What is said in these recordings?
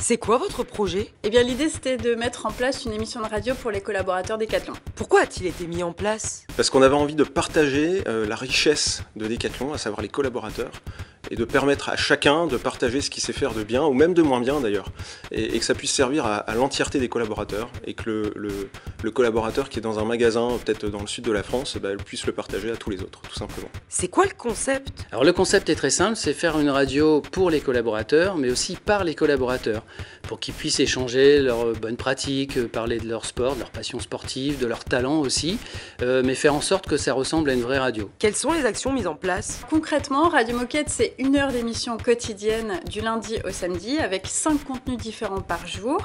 C'est quoi votre projet? Eh bien, l'idée, c'était de mettre en place une émission de radio pour les collaborateurs Decathlon. Pourquoi a-t-il été mis en place? Parce qu'on avait envie de partager la richesse de Decathlon, à savoir les collaborateurs, et de permettre à chacun de partager ce qu'il sait faire de bien, ou même de moins bien d'ailleurs, et que ça puisse servir à l'entièreté des collaborateurs, et que le collaborateur qui est dans un magasin, peut-être dans le sud de la France, puisse le partager à tous les autres, tout simplement. C'est quoi le concept? Alors le concept est très simple, c'est faire une radio pour les collaborateurs, mais aussi par les collaborateurs, pour qu'ils puissent échanger leurs bonnes pratiques, parler de leur sport, de leur passion sportive, de leur talent aussi, mais faire en sorte que ça ressemble à une vraie radio. Quelles sont les actions mises en place? Concrètement, Radio Moquette, c'est 1 heure d'émission quotidienne du lundi au samedi avec 5 contenus différents par jour.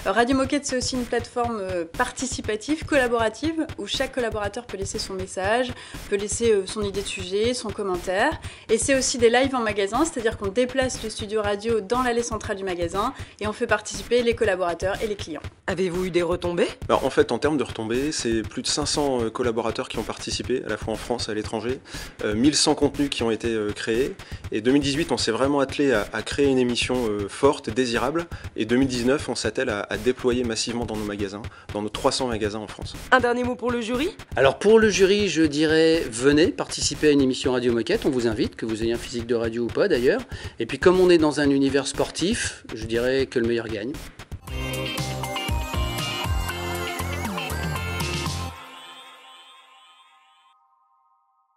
Radio Moquette, c'est aussi une plateforme participative, collaborative, où chaque collaborateur peut laisser son message, peut laisser son idée de sujet, son commentaire. Et c'est aussi des lives en magasin, c'est-à-dire qu'on déplace le studio radio dans l'allée centrale du magasin et on fait participer les collaborateurs et les clients. Avez-vous eu des retombées? Alors en fait, en termes de retombées, c'est plus de 500 collaborateurs qui ont participé, à la fois en France et à l'étranger, 1100 contenus qui ont été créés, et 2018, on s'est vraiment attelé à créer une émission forte, désirable, et 2019, on s'attelle à déployer massivement dans nos magasins, dans nos 300 magasins en France. Un dernier mot pour le jury? Alors pour le jury, je dirais, venez participer à une émission Radio Moquette, on vous invite, que vous ayez un physique de radio ou pas d'ailleurs, et puis comme on est dans un univers sportif, je dirais que le meilleur gagne.